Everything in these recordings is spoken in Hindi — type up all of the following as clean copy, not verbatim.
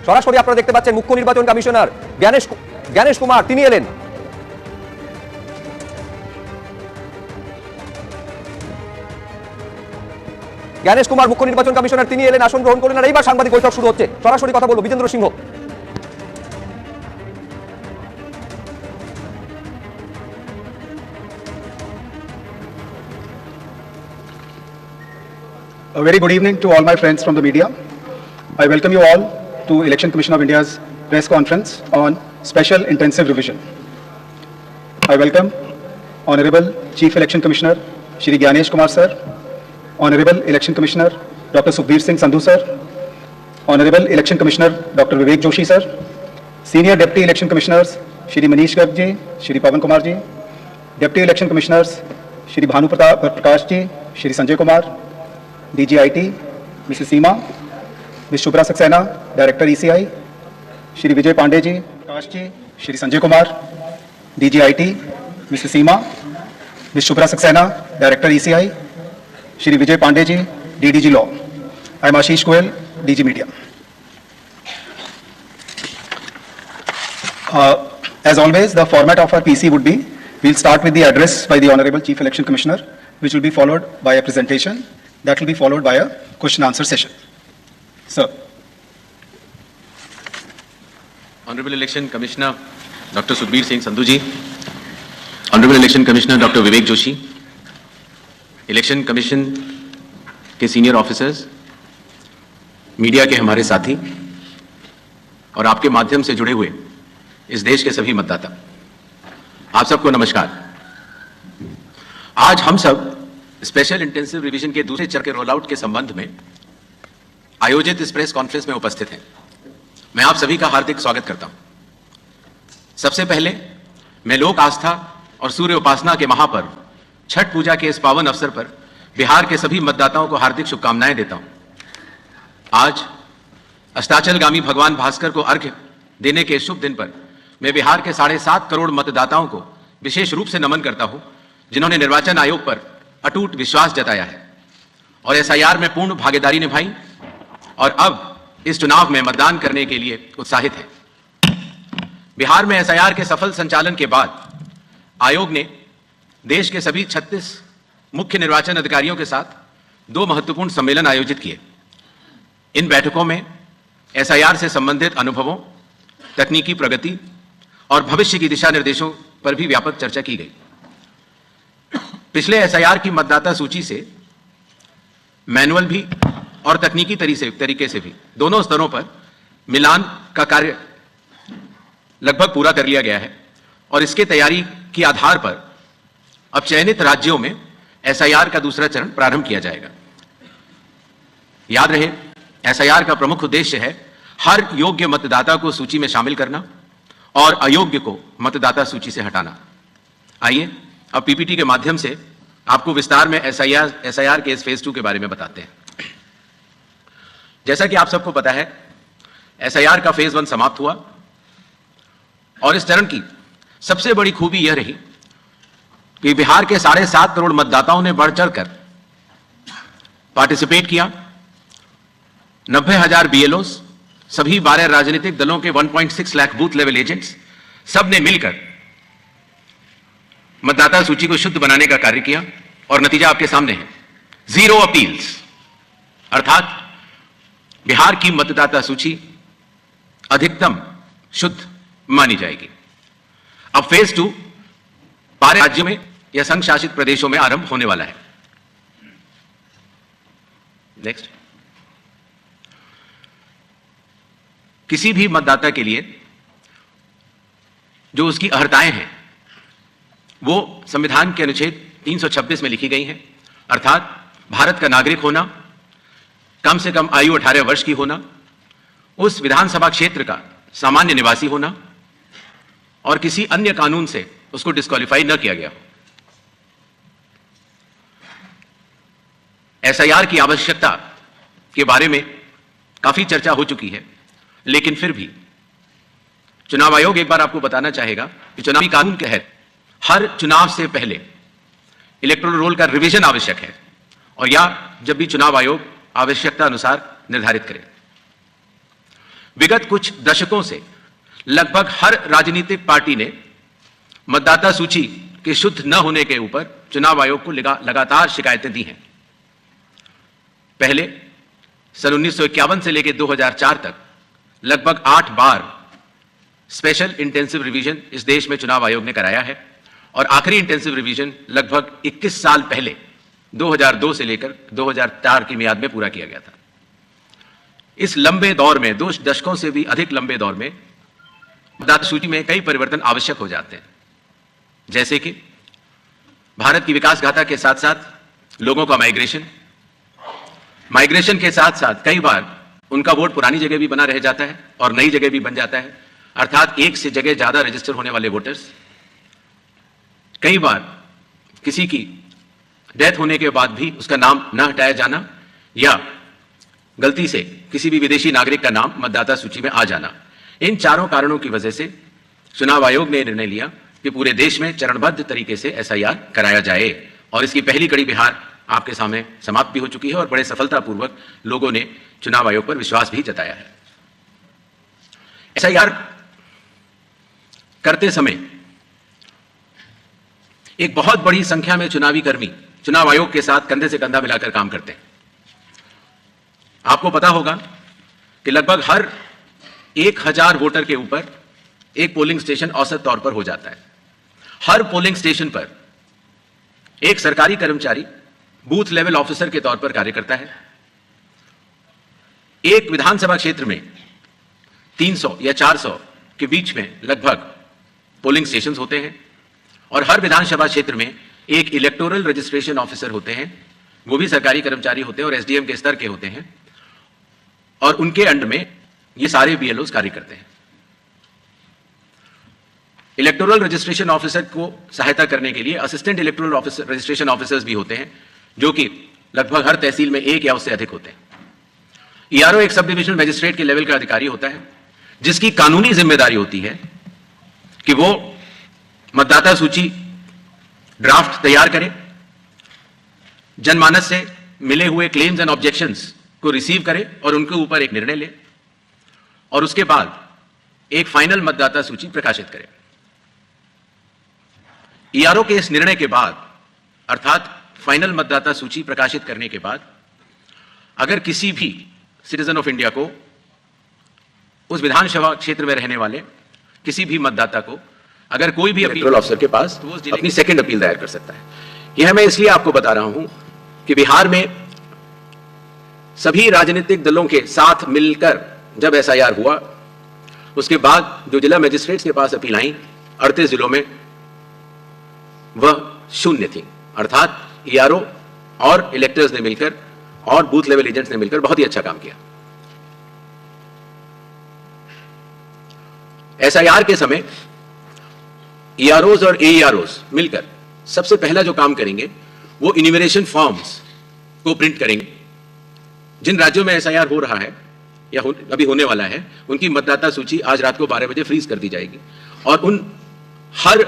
সরাসরি আপনারা দেখতে পাচ্ছেন মুখ্য নির্বাচন কমিশনার জ্ঞানেশ কুমার তিনি এলেন। জ্ঞানেশ কুমার মুখ্য নির্বাচন কমিশনার তিনি এলেন, আসন গ্রহণ করলেন। আর এইবার সাংবাদিক বৈঠক শুরু হচ্ছে। সরাসরি কথা বলবো বিজেন্দ্র সিংহ। A very good evening to all my friends from the media. I welcome you all to Election Commission of India's press conference on Special Intensive Revision. I welcome Honorable Chief Election Commissioner Shri Gyanesh Kumar sir, Honorable Election Commissioner Dr. Sukhbir Singh Sandhu sir, Honorable Election Commissioner Dr. Vivek Joshi sir, Senior Deputy Election Commissioners Shri Manish Garg ji, Shri Pawan Kumar ji, Deputy Election Commissioners Shri Bhanu Prakash ji, Shri Sanjay Kumar, DGIT, Mrs. Seema, Ms. Shubhra Saxena, Director ECI, Shri Vijay Pandey ji, Prakash ji, Shri Sanjay Kumar, DGIT, Mrs. Seema, Ms. Shubhra Saxena, Director ECI, Shri Vijay Pandey ji, DDG Law. I am Ashish Goel, DG Media. As always, the format of our PC would be, we'll start with the address by the Honorable Chief Election Commissioner, which will be followed by a presentation. That will be followed by a question answer session. Sir. Honorable Election Commissioner Dr. Sukhbir Singh Sandhu ji, Honorable Election Commissioner Dr. Vivek Joshi, Election Commission के सीनियर ऑफिसर्स, मीडिया के हमारे साथी और आपके माध्यम से जुड़े हुए इस देश के सभी मतदाता, आप सबको नमस्कार। आज हम सब स्पेशल इंटेंसिव रिवीजन के दूसरे चरण के रोल आउट के संबंध में आयोजित इस प्रेस कॉन्फ्रेंस में उपस्थित हैं। मैं आप सभी का हार्दिक स्वागत करता हूं। सबसे पहले मैं लोक आस्था और सूर्य उपासना के महापर्व छठ पूजा के इस पावन अवसर पर बिहार के सभी मतदाताओं को हार्दिक शुभकामनाएं देता हूं। आज अस्ताचलगामी भगवान भास्कर को अर्घ्य देने के शुभ दिन पर मैं बिहार के 7.5 करोड़ मतदाताओं को विशेष रूप से नमन करता हूं, जिन्होंने निर्वाचन आयोग पर अटूट विश्वास जताया है और एसआईआर में पूर्ण भागीदारी निभाई और अब इस चुनाव में मतदान करने के लिए उत्साहित है। बिहार में एसआईआर के सफल संचालन के बाद आयोग ने देश के सभी 36 मुख्य निर्वाचन अधिकारियों के साथ 2 महत्वपूर्ण सम्मेलन आयोजित किए। इन बैठकों में एसआईआर से संबंधित अनुभवों, तकनीकी प्रगति और भविष्य की दिशा निर्देशों पर भी व्यापक चर्चा की गई। पिछले एसआईआर की मतदाता सूची से मैनुअल भी और तकनीकी तरीके से भी दोनों स्तरों पर मिलान का कार्य लगभग पूरा कर लिया गया है और इसके तैयारी के आधार पर अब चयनित राज्यों में एसआईआर का दूसरा चरण प्रारंभ किया जाएगा। याद रहे, एसआईआर का प्रमुख उद्देश्य है हर योग्य मतदाता को सूची में शामिल करना और अयोग्य को मतदाता सूची से हटाना। आइए अब पीपीटी के माध्यम से आपको विस्तार में एसआईआर के इस फेज 2 के बारे में बताते हैं। जैसा कि आप सबको पता है, एसआईआर का फेज 1 समाप्त हुआ और इस चरण की सबसे बड़ी खूबी यह रही कि बिहार के 7.5 करोड़ मतदाताओं ने बढ़ चढ़कर पार्टिसिपेट किया। 90,000 बीएलओस, सभी 12 राजनीतिक दलों के 1.6 लाख बूथ लेवल एजेंट्स, सब ने मिलकर मतदाता सूची को शुद्ध बनाने का कार्य किया और नतीजा आपके सामने है। 0 अपील्स, अर्थात बिहार की मतदाता सूची अधिकतम शुद्ध मानी जाएगी। अब फेज 2 12 राज्यों में या संघ शासित प्रदेशों में आरंभ होने वाला है। नेक्स्ट, किसी भी मतदाता के लिए जो उसकी अर्हताएं हैं वो संविधान के अनुच्छेद 326 में लिखी गई हैं, अर्थात भारत का नागरिक होना, कम से कम आयु 18 वर्ष की होना, उस विधानसभा क्षेत्र का सामान्य निवासी होना और किसी अन्य कानून से उसको डिस्क्वालीफाई न किया गया हो। एसआईआर की आवश्यकता के बारे में काफी चर्चा हो चुकी है, लेकिन फिर भी चुनाव आयोग एक बार आपको बताना चाहेगा कि चुनावी कानून के तहत हर चुनाव से पहले इलेक्टोरल रोल का रिवीजन आवश्यक है और या जब भी चुनाव आयोग आवश्यकता अनुसार निर्धारित करे। विगत कुछ दशकों से लगभग हर राजनीतिक पार्टी ने मतदाता सूची के शुद्ध न होने के ऊपर चुनाव आयोग को लगातार शिकायतें दी हैं। पहले सन 1951 से लेकर 2004 तक लगभग 8 बार स्पेशल इंटेंसिव रिवीजन इस देश में चुनाव आयोग ने कराया है और आखिरी इंटेंसिव रिवीजन लगभग 21 साल पहले 2002 से लेकर 2004 की मियाद में पूरा किया गया था। इस लंबे दौर में, 2 दशकों से भी अधिक लंबे दौर में, मतदाता सूची में कई परिवर्तन आवश्यक हो जाते हैं, जैसे कि भारत की विकास गाथा के साथ साथ लोगों का माइग्रेशन के साथ साथ कई बार उनका वोट पुरानी जगह भी बना रह जाता है और नई जगह भी बन जाता है, अर्थात एक से जगह ज्यादा रजिस्टर होने वाले वोटर्स। कई बार किसी की डेथ होने के बाद भी उसका नाम न हटाया जाना या गलती से किसी भी विदेशी नागरिक का नाम मतदाता सूची में आ जाना। इन चारों कारणों की वजह से चुनाव आयोग ने निर्णय लिया कि पूरे देश में चरणबद्ध तरीके से एसआईआर कराया जाए और इसकी पहली कड़ी बिहार आपके सामने समाप्त भी हो चुकी है और बड़े सफलतापूर्वक लोगों ने चुनाव आयोग पर विश्वास भी जताया है। एसआईआर करते समय एक बहुत बड़ी संख्या में चुनावी कर्मी चुनाव आयोग के साथ कंधे से कंधा मिलाकर काम करते हैं। आपको पता होगा कि लगभग हर 1000 वोटर के ऊपर एक पोलिंग स्टेशन औसत तौर पर हो जाता है। हर पोलिंग स्टेशन पर एक सरकारी कर्मचारी बूथ लेवल ऑफिसर के तौर पर कार्य करता है। एक विधानसभा क्षेत्र में 300 या 400 के बीच में लगभग पोलिंग स्टेशंस होते हैं और हर विधानसभा क्षेत्र में एक इलेक्टोरल रजिस्ट्रेशन ऑफिसर होते हैं, वो भी सरकारी कर्मचारी होते हैं और एसडीएम के स्तर के होते हैं और उनके अंडर में ये सारे बीएलओज कार्य करते हैं। इलेक्टोरल रजिस्ट्रेशन ऑफिसर को सहायता करने के लिए assistant electoral officer registration officers भी होते हैं, जो कि लगभग हर तहसील में एक या उससे अधिक होते हैं। ईआरओ एक सब डिविजनल मजिस्ट्रेट के लेवल का अधिकारी होता है, जिसकी कानूनी जिम्मेदारी होती है कि वो मतदाता सूची ड्राफ्ट तैयार करे, जनमानस से मिले हुए क्लेम्स एंड ऑब्जेक्शंस को रिसीव करे और उनके ऊपर एक निर्णय ले और उसके बाद एक फाइनल मतदाता सूची प्रकाशित करे। ईआरओ के इस निर्णय के बाद, अर्थात फाइनल मतदाता सूची प्रकाशित करने के बाद, अगर किसी भी सिटीजन ऑफ इंडिया को, उस विधानसभा क्षेत्र में रहने वाले किसी भी मतदाता को अगर कोई भी इलेक्टोरल ऑफिसर के पास तो वो अपनी सेकंड अपील दायर कर सकता है। यह मैं इसलिए आपको बता रहा हूं कि बिहार में सभी राजनीतिक दलों के साथ मिलकर जब एसआईआर हुआ, उसके बाद जो जिला मजिस्ट्रेट्स के पास अपील आई 38 जिलों में, वह 0 थी। अर्थात ईआरओ और इलेक्टर्स ने मिलकर और बूथ लेवल एजेंट्स ने मिलकर बहुत ही अच्छा काम किया। एसआईआर के समय ईआरओज और एईआरओज मिलकर सबसे पहला जो काम करेंगे वो इन्यूमरेशन फॉर्म्स को प्रिंट करेंगे। जिन राज्यों में एसआईआर हो रहा है या अभी होने वाला है, उनकी मतदाता सूची आज रात को 12 बजे फ्रीज कर दी जाएगी और उन हर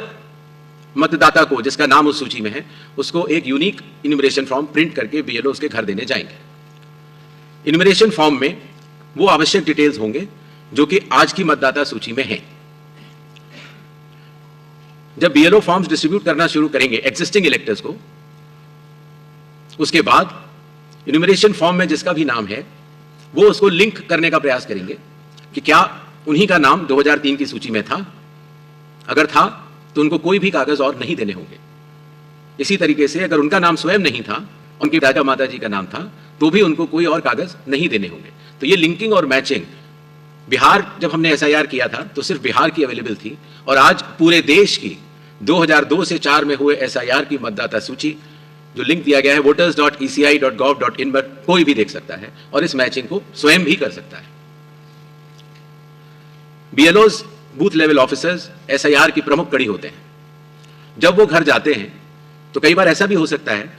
मतदाता को जिसका नाम उस सूची में है, उसको एक यूनिक इन्यूमरेशन फॉर्म प्रिंट करके बीएलओ उसके घर देने जाएंगे। इन्यूमरेशन फॉर्म में वो आवश्यक डिटेल्स होंगे जो कि आज की मतदाता सूची में हैं। जब बीएलओ फॉर्म्स डिस्ट्रीब्यूट करना शुरू करेंगे एग्जिस्टिंग इलेक्टर्स को, उसके बाद इन्यूमरेशन फॉर्म में जिसका भी नाम है वो उसको लिंक करने का प्रयास करेंगे कि क्या उन्हीं का नाम 2003 की सूची में था। अगर था तो उनको कोई भी कागज और नहीं देने होंगे। इसी तरीके से अगर उनका नाम स्वयं नहीं था, उनकी दादा माता जी का नाम था, तो भी उनको कोई और कागज नहीं देने होंगे। तो ये लिंकिंग और मैचिंग बिहार, जब हमने एसआईआर किया था तो सिर्फ बिहार की अवेलेबल थी और आज पूरे देश की 2002 से 4 में हुए एसआईआर की मतदाता सूची जो लिंक दिया गया है voters.eci.gov.in पर कोई भी देख सकता है और इस मैचिंग को स्वयं भी कर सकता है। बीएलओज, बूथ लेवल ऑफिसर्स एसआईआर की प्रमुख कड़ी होते हैं। जब वो घर जाते हैं तो कई बार ऐसा भी हो सकता है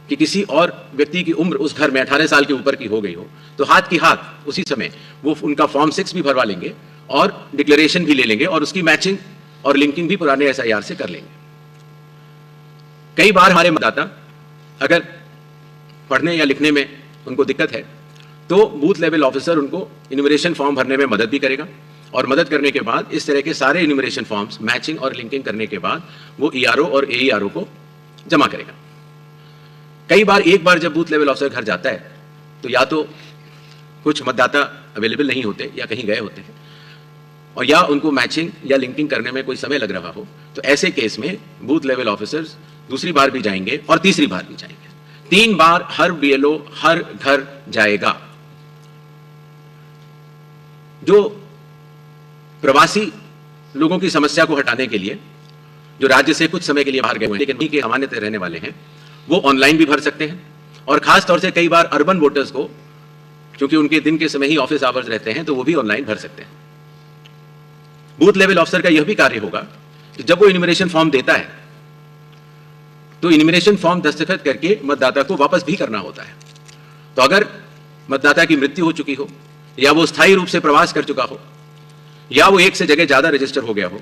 कि किसी और व्यक्ति की उम्र उस घर में 18 साल के ऊपर की हो गई हो, तो हाथ की हाथ उसी समय वो उनका फॉर्म 6 भी भरवा लेंगे और डिक्लेरेशन भी ले लेंगे और उसकी मैचिंग और लिंकिंग भी पुराने एसआईआर से कर लेंगे। कई बार हमारे मतदाता अगर पढ़ने या लिखने में उनको दिक्कत है तो बूथ लेवल ऑफिसर उनको इन्यूमरेशन फॉर्म भरने में मदद भी करेगा, और मदद करने के बाद इस तरह के सारे इन्यूमरेशन फॉर्म्स मैचिंग और लिंकिंग करने के बाद वो ईआरओ और एईआरओ को जमा करेगा। कई बार एक बार जब बूथ लेवल ऑफिसर घर जाता है तो या तो कुछ मतदाता अवेलेबल नहीं होते या कहीं गए होते हैं, और या उनको मैचिंग या लिंकिंग करने में कोई समय लग रहा हो, तो ऐसे केस में बूथ लेवल ऑफिसर्स दूसरी बार भी जाएंगे और तीसरी बार भी जाएंगे। 3 बार हर बीएलओ हर घर जाएगा। जो प्रवासी लोगों की समस्या को हटाने के लिए, जो राज्य से कुछ समय के लिए बाहर गए हैं लेकिन वहीं के सामान्यतः रहने वाले हैं, वो ऑनलाइन भी भर सकते हैं, और खास तौर से कई बार अर्बन वोटर्स को, क्योंकि उनके दिन के समय ही ऑफिस आवर्स रहते हैं, तो वो भी ऑनलाइन भर सकते हैं। बूथ लेवल ऑफिसर का यह भी कार्य होगा कि जब वो इन्यूमरेशन फॉर्म देता है तो इन्यूमरेशन फॉर्म दस्तखत करके मतदाता को वापस भी करना होता है। तो अगर मतदाता की मृत्यु हो चुकी हो, या वो स्थायी रूप से प्रवास कर चुका हो, या वो एक से जगह ज्यादा रजिस्टर हो गया हो,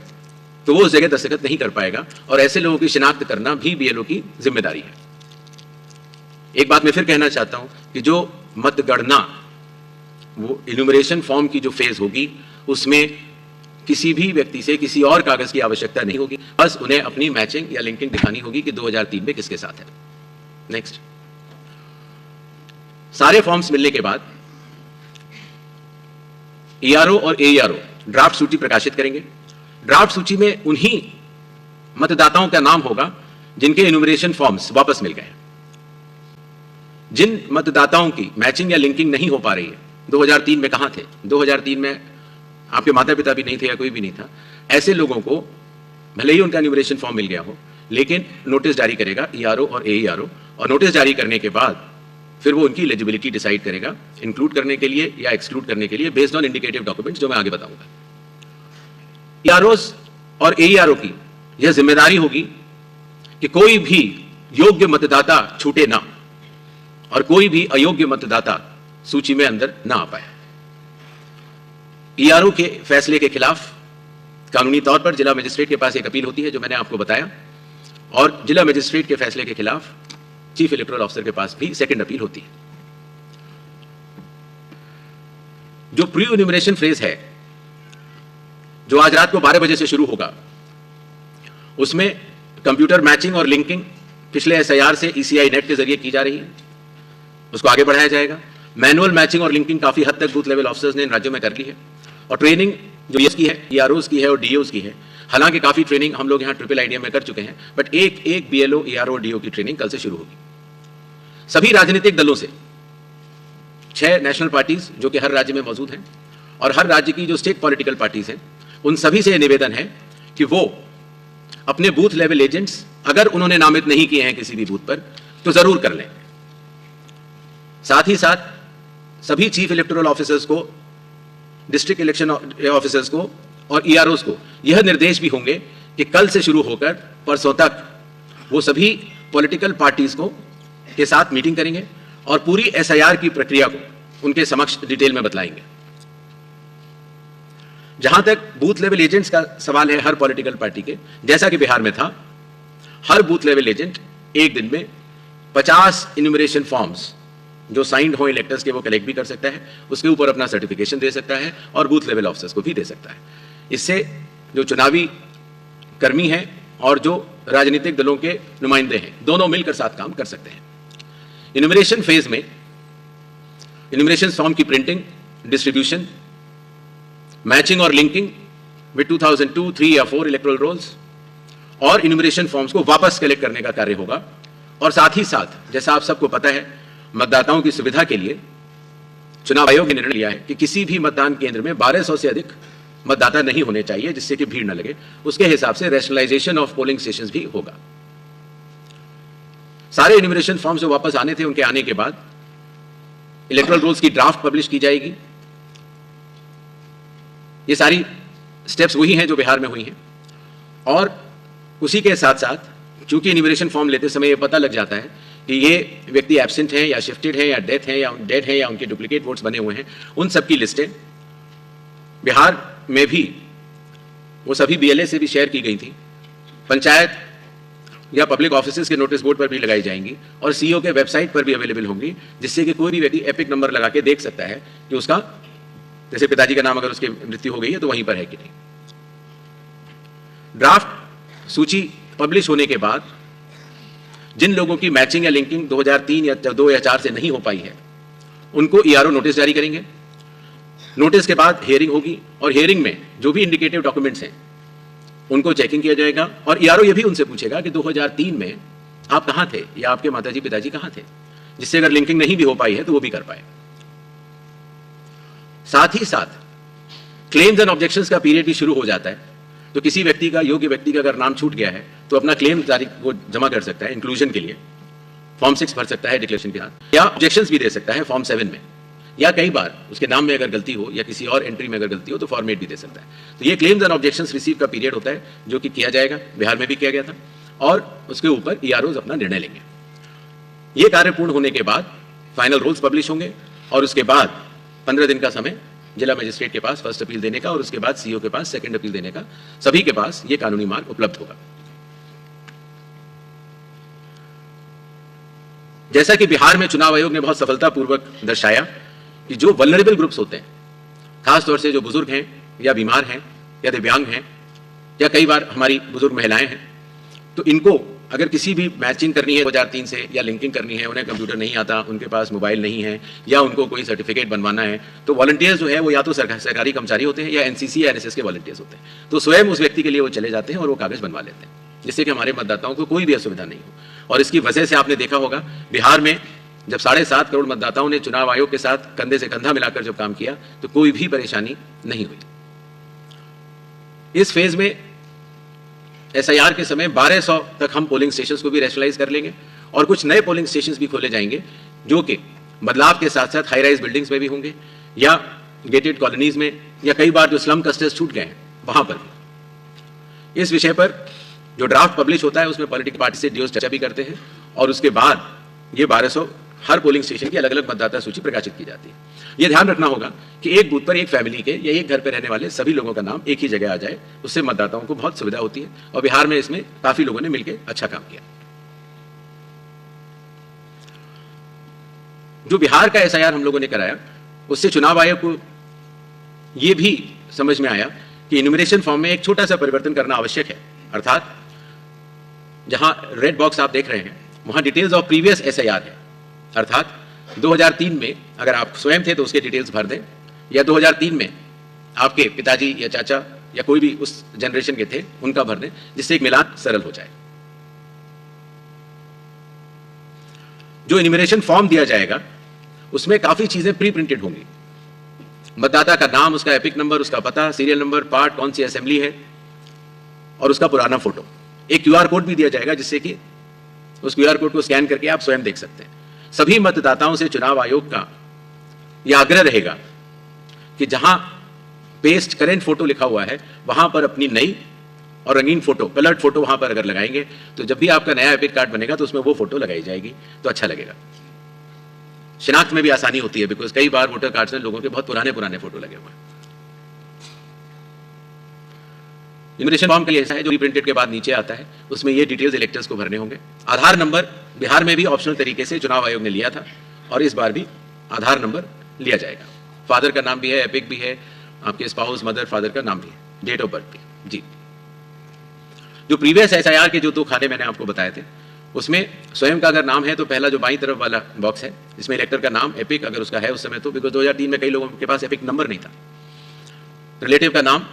तो वो उस जगह दस्तखत नहीं कर पाएगा, और ऐसे लोगों की शिनाख्त करना भी बीएलओ की जिम्मेदारी है। एक बात मैं फिर कहना चाहता हूं कि जो मतगणना, वो इन्यूमरेशन फॉर्म की जो फेज होगी, उसमें किसी भी व्यक्ति से किसी और कागज की आवश्यकता नहीं होगी, बस उन्हें अपनी मैचिंग या लिंकिंग दिखानी होगी कि 2003 में किसके साथ है। नेक्स्ट, सारे फॉर्म्स मिलने के बाद ईआरओ और एईआरओ ड्राफ्ट सूची प्रकाशित करेंगे। ड्राफ्ट सूची में उन्हीं मतदाताओं का नाम होगा जिनके इन्यूमरेशन फॉर्म्स वापस मिल गए। जिन मतदाताओं की मैचिंग या लिंकिंग नहीं हो पा रही है, 2003 में कहां थे, 2003 में आपके माता पिता भी नहीं थे या कोई भी नहीं था, ऐसे लोगों को भले ही उनका इन्यूमरेशन फॉर्म मिल गया हो, लेकिन नोटिस जारी करेगा ईआरओ और एईआरओ, और नोटिस जारी करने के बाद फिर वो उनकी एलिजिबिलिटी डिसाइड करेगा, इंक्लूड करने के लिए या एक्सक्लूड करने के लिए, बेस्ड ऑन इंडिकेटिव डॉक्यूमेंट्स, जो मैं आगे बताऊंगा। ईआरओस और एईआरओ की यह जिम्मेदारी होगी कि कोई भी योग्य मतदाता छूटे ना, और कोई भी अयोग्य मतदाता सूची में अंदर ना आ पाए। ईआरओ के फैसले के खिलाफ कानूनी तौर पर जिला मजिस्ट्रेट के पास एक अपील होती है, जो मैंने आपको बताया, और जिला मजिस्ट्रेट के फैसले के खिलाफ चीफ इलेक्टोरल ऑफिसर के पास भी सेकंड अपील होती है। जो प्री इन्यूमरेशन फेज है, जो आज रात को 12 बजे से शुरू होगा, उसमें कंप्यूटर मैचिंग और लिंकिंग पिछले एसआईआर से ईसीआई नेट के जरिए की जा रही है, उसको आगे बढ़ाया जाएगा। मैनुअल मैचिंग और लिंकिंग काफी हद तक बूथ लेवल ऑफिसर्स ने इन राज्यों में कर ली है, और ट्रेनिंग जो ईएस की है, ईआरओस की है और डीओस की है। हालांकि काफी ट्रेनिंग हम लोग यहाँ ट्रिपल आईडीएम में कर चुके हैं, बट एक बीएलओ, ईआरओ, डीओ की ट्रेनिंग कल से शुरू होगी। सभी राजनीतिक दलों से 6 नेशनल पार्टीज जो कि हर राज्य में मौजूद हैं, और हर राज्य की जो स्टेट पॉलिटिकल पार्टीज हैं, उन सभी से निवेदन है कि वो अपने बूथ लेवल एजेंट्स, अगर उन्होंने नामित नहीं किए हैं किसी भी बूथ पर, तो जरूर कर लें। साथ ही साथ सभी चीफ इलेक्टोरल ऑफिसर्स को, डिस्ट्रिक्ट इलेक्शन ऑफिसर्स को और ईआरओस को यह निर्देश भी होंगे कि कल से शुरू होकर परसों तक वो सभी पॉलिटिकल पार्टीज को के साथ मीटिंग करेंगे और पूरी एसआईआर की प्रक्रिया को उनके समक्ष डिटेल में बतलाएंगे। जहां तक बूथ लेवल एजेंट्स का सवाल है, हर पॉलिटिकल पार्टी के, जैसा कि बिहार में था, हर बूथ लेवल एजेंट एक दिन में 50 इन्यूमरेशन फॉर्म्स जो साइंड हो इलेक्टर्स के, वो कलेक्ट भी कर सकता है, उसके ऊपर अपना सर्टिफिकेशन दे सकता है और बूथ लेवल ऑफिसर्स को भी दे सकता है। इससे जो चुनावी कर्मी हैं और जो राजनीतिक दलों के नुमाइंदे हैं, दोनों मिलकर साथ काम कर सकते हैं। इन्यूमरेशन फेज में इन्यूमरेशन फॉर्म की प्रिंटिंग, डिस्ट्रीब्यूशन, मैचिंग और लिंकिंग विद 2002, 3 या 4 इलेक्टोरल रोल्स, और इन्यूमरेशन फॉर्म्स को वापस कलेक्ट करने का कार्य होगा। और साथ ही साथ, जैसा आप सबको पता है, मतदाताओं की सुविधा के लिए चुनाव आयोग ने निर्णय लिया है कि किसी भी मतदान केंद्र में 1200 से अधिक मतदाता नहीं होने चाहिए, जिससे कि भीड़ न लगे। उसके हिसाब से रैशनलाइजेशन ऑफ पोलिंग स्टेशंस भी होगा। सारे इन्यूमरेशन फॉर्म्स जो वापस आने थे, उनके आने के बाद इलेक्टोरल रोल्स की ड्राफ्ट पब्लिश की जाएगी। ये सारी स्टेप्स वही हैं जो बिहार में हुई हैं, और उसी के साथ साथ चूंकि इन्यूमरेशन फॉर्म लेते समय ये पता लग जाता है कि ये व्यक्ति एब्सेंट हैं या शिफ्टेड है या डेथ है या डेड है या उनके डुप्लीकेट वोट्स बने हुए हैं, उन सब की लिस्टें बिहार में भी वो सभी बीएलए से भी शेयर की गई थी। पंचायत या पब्लिक ऑफिसेज के नोटिस बोर्ड पर भी लगाई जाएंगी और सीईओ के वेबसाइट पर भी अवेलेबल होंगी, जिससे कि कोई भी व्यक्ति एपिक नंबर लगा के देख सकता है कि उसका, जैसे पिताजी का नाम अगर उसकी मृत्यु हो गई है तो वहीं पर है कि नहीं। ड्राफ्ट सूची पब्लिश होने के बाद जिन लोगों की मैचिंग या लिंकिंग 2003 या 2 या 4 से नहीं हो पाई है, उनको ईआरओ नोटिस जारी करेंगे। नोटिस के बाद हियरिंग होगी और हियरिंग में जो भी इंडिकेटिव डॉक्यूमेंट्स हैं उनको चेकिंग किया जाएगा और ईआरओ ये भी उनसे पूछेगा कि 2003 में आप कहां थे या आपके माताजी पिताजी कहां थे, जिससे अगर लिंकिंग नहीं भी हो पाई है तो वो भी कर पाए। साथ ही साथ क्लेम्स एंड ऑब्जेक्शंस का पीरियड भी शुरू हो जाता है, तो किसी व्यक्ति का, योग्य व्यक्ति का अगर नाम छूट गया है तो अपना क्लेम तारीख को जमा कर सकता है इंक्लूजन के लिए, फॉर्म 6 भर सकता है डिक्लेरेशन के साथ, या ऑब्जेक्शंस भी दे सकता है फॉर्म 7 में, या कई बार उसके नाम में अगर गलती हो या किसी और एंट्री में अगर गलती हो तो फॉर्मेट भी दे सकता है। तो ये क्लेम्स एंड ऑब्जेक्शंस रिसीव का पीरियड होता है जो कि किया जाएगा, बिहार में भी किया गया था, और उसके ऊपर ईआरओज अपना निर्णय लेंगे। ये कार्य पूर्ण होने के बाद फाइनल रूल्स पब्लिश होंगे और उसके बाद 15 दिन का समय जिला मजिस्ट्रेट के पास फर्स्ट अपील देने का और उसके बाद सीईओ के पास सेकंड अपील देने का, सभी के पास ये कानूनी मार्ग उपलब्ध होगा। जैसा कि बिहार में चुनाव आयोग ने बहुत सफलतापूर्वक दर्शाया कि जो वल्नरेबल ग्रुप्स होते हैं, खासतौर से जो बुजुर्ग हैं या बीमार हैं या दिव्यांग हैं या कई बार हमारी बुजुर्ग महिलाएं हैं, तो इनको अगर किसी भी मैचिंग करनी है 2003 से या लिंकिंग करनी है, उन्हें कंप्यूटर नहीं आता, उनके पास मोबाइल नहीं है या उनको कोई सर्टिफिकेट बनवाना है, तो वॉलंटियर्स जो है वो या तो सरकारी कर्मचारी होते हैं या एनसीसी या एनएसएस के वॉलंटियर्स होते हैं, तो स्वयं उस व्यक्ति के लिए वो चले जाते हैं और वो कागज बनवा लेते हैं, जिससे कि हमारे मतदाताओं को कोई भी असुविधा नहीं हो। और इसकी वजह से आपने देखा होगा बिहार में जब 7.5 करोड़ मतदाताओं ने चुनाव आयोग के साथ कंधे से कंधा मिलाकर जब काम किया तो कोई भी परेशानी नहीं हुई। इस फेज में एसआईआर के समय 1200 तक हम पोलिंग स्टेशंस को भी रैशनलाइज कर लेंगे और कुछ नए पोलिंग स्टेशंस भी खोले जाएंगे जो कि बदलाव के साथ साथ हाई राइज बिल्डिंग्स में भी होंगे या गेटेड कॉलोनीज में या कई बार जो स्लम क्लस्टर्स छूट गए हैं वहां पर भी। इस विषय पर जो ड्राफ्ट पब्लिश होता है उसमें पॉलिटिकल पार्टी से डीओ चर्चा भी करते हैं और उसके बाद ये 1200 हर पोलिंग स्टेशन की अलग अलग मतदाता सूची प्रकाशित की जाती है। यह ध्यान रखना होगा कि एक बूथ पर एक फैमिली के या एक घर पर रहने वाले सभी लोगों का नाम एक ही जगह आ जाए, उससे मतदाताओं को बहुत सुविधा होती है और बिहार में इसमें काफी लोगों ने मिलकर अच्छा काम किया। जो बिहार का एसआईआर हम लोगों ने कराया उससे चुनाव आयोग को यह भी समझ में आया कि इन्यूमरेशन फॉर्म में एक छोटा सा परिवर्तन करना आवश्यक है, अर्थात जहां रेड बॉक्स आप देख रहे हैं वहां डिटेल्स ऑफ प्रीवियस एसआईआर है, अर्थात 2003 में अगर आप स्वयं थे तो उसके डिटेल्स भर दें या 2003 में आपके पिताजी या चाचा या कोई भी उस जनरेशन के थे उनका भर दें, जिससे एक मिलान सरल हो जाए। जो इन्यूमरेशन फॉर्म दिया जाएगा उसमें काफी चीजें प्री प्रिंटेड होंगी, मतदाता का नाम, उसका एपिक नंबर, उसका पता, सीरियल नंबर, पार्ट, कौन सी असेंबली है और उसका पुराना फोटो। एक क्यूआर कोड भी दिया जाएगा जिससे कि उस क्यूआर कोड को स्कैन करके आप स्वयं देख सकते हैं। सभी मतदाताओं से चुनाव आयोग का यह आग्रह रहेगा कि जहां पेस्ट करेंट फोटो लिखा हुआ है वहां पर अपनी नई और रंगीन फोटो, कलर्ड फोटो वहां पर अगर लगाएंगे तो जब भी आपका नया एपिक कार्ड बनेगा तो उसमें वो फोटो लगाई जाएगी तो अच्छा लगेगा। शिनाख्त में भी आसानी होती है, बिकॉज कई बार वोटर कार्ड में लोगों के बहुत पुराने फोटो लगे हुए हैं। इन्यूमरेशन फॉर्म का ऐसा है जो रिप्रिंटेड के बाद नीचे आता है, उसमें ये डिटेल्स इलेक्टर्स को भरने होंगे। आधार नंबर बिहार में भी ऑप्शनल तरीके से चुनाव आयोग ने लिया था और इस बार भी आधार नंबर लिया जाएगा। फादर का नाम भी है, एपिक भी है, आपके स्पाउस, मदर, फादर का नाम भी है, डेट ऑफ बर्थ भी। जी, जो प्रीवियस एसआईआर के जो 2 खाते मैंने आपको बताए थे उसमें स्वयं का अगर नाम है तो पहला जो बाईं तरफ वाला बॉक्स है इसमें इलेक्टर का नाम, एपिक अगर उसका है उस समय तो, बिकॉज 2003 में कई लोगों के पास एपिक नंबर नहीं था। रिलेटिव का नाम,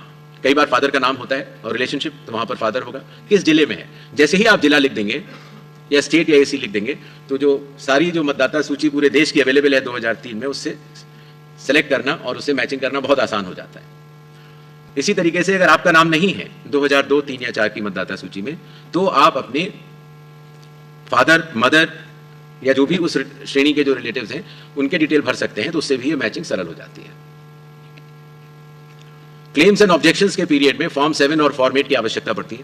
कई बार फादर का नाम होता है और रिलेशनशिप तो वहां पर फादर होगा, किस जिले में है। जैसे ही आप जिला लिख देंगे या स्टेट या एसी लिख देंगे तो जो सारी जो मतदाता सूची पूरे देश की अवेलेबल है 2003 में उससे सेलेक्ट करना और उससे मैचिंग करना बहुत आसान हो जाता है। इसी तरीके से अगर आपका नाम नहीं है 2002, 3 या 4 की मतदाता सूची में तो आप अपने फादर, मदर या जो भी उस श्रेणी के जो रिलेटिव्स हैं उनके डिटेल भर सकते हैं, तो उससे भी ये मैचिंग सरल हो जाती है। क्लेम्स एंड ऑब्जेक्शंस के पीरियड में फॉर्म 7 और फॉर्म 8 की आवश्यकता पड़ती है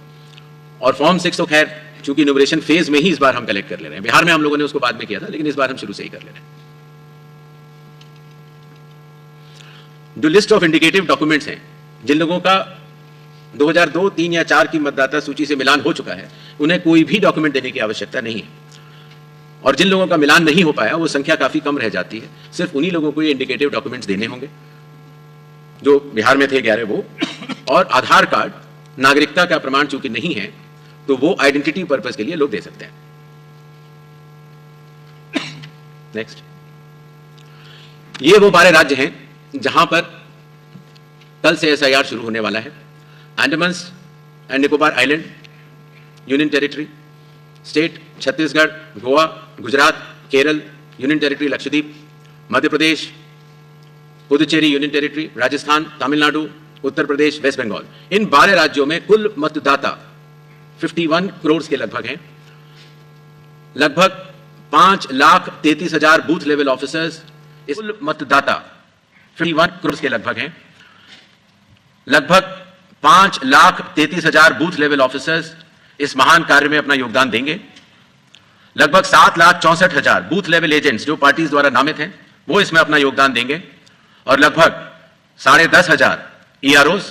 और फॉर्म 6 तो खैर चूंकि इनोवेशन फेज में ही इस बार हम कलेक्ट कर ले रहे हैं। बिहार में हम लोगों ने उसको बाद में किया था, लेकिन इस बार हम शुरू से ही कर ले रहे हैं। जो लिस्ट ऑफ इंडिकेटिव डॉक्यूमेंट्स हैं, जिन लोगों का 2002, 3 या 4 की मतदाता सूची से मिलान हो चुका है उन्हें कोई भी डॉक्यूमेंट देने की आवश्यकता नहीं है। और जिन लोगों का मिलान नहीं हो पाया वो संख्या काफी कम रह जाती है। सिर्फ उन्हीं लोगों को ये इंडिकेटिव डॉक्यूमेंट्स देने होंगे जो बिहार में थे 11 वो, और आधार कार्ड नागरिकता का प्रमाण चूंकि नहीं है तो वो आइडेंटिटी पर्पस के लिए लोग दे सकते हैं। नेक्स्ट, ये वो 12 राज्य हैं जहां पर कल से SIR शुरू होने वाला है। Andaman and Nicobar island, union territory, state Chhattisgarh, Goa, Gujarat, Kerala, union territory Lakshadweep, Madhya Pradesh, Puducherry union territory, Rajasthan, Tamil Nadu, Uttar Pradesh, West Bengal, इन 12 राज्यों में कुल मतदाता 51 करोड़ के लगभग हैं। लगभग 5,33,000 बूथ लेवल ऑफिसर्स, इस कुल मतदाता 51 करोड़ के लगभग हैं। लगभग 5,33,000 बूथ लेवल ऑफिसर्स इस महान कार्य में अपना योगदान देंगे। लगभग 7,64,000 बूथ लेवल एजेंट्स जो पार्टीज द्वारा नामित हैं वो इसमें अपना योगदान देंगे, और लगभग 10,500 EROs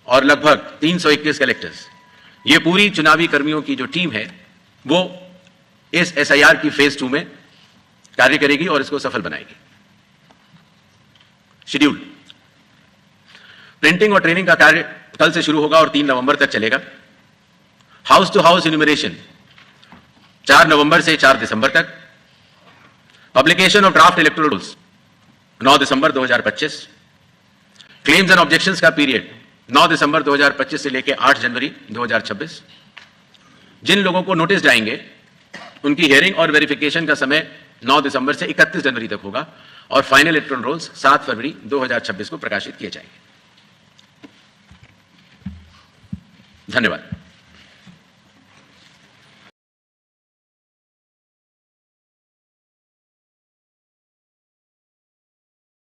और लगभग 321 कलेक्टर्स। ये पूरी चुनावी कर्मियों की जो टीम है वो इस SIR की फेज 2 में कार्य करेगी और इसको सफल बनाएगी। शेड्यूल, प्रिंटिंग और ट्रेनिंग का कार्य कल से शुरू होगा और 3 नवंबर तक चलेगा। हाउस टू हाउस इन्यूमरेशन 4 नवंबर से 4 दिसंबर तक। Publication of draft electoral rules 9 December 2025। Claims and objections का पीरियड 9 दिसंबर 2025 से लेकर 8 जनवरी 2026। जिन लोगों को नोटिस जाएंगे उनकी हियरिंग और वेरिफिकेशन का समय 9 दिसंबर से 31 जनवरी तक होगा, और फाइनल इलेक्टोरल रोल्स 7 फरवरी 2026 को प्रकाशित किए जाएंगे। धन्यवाद।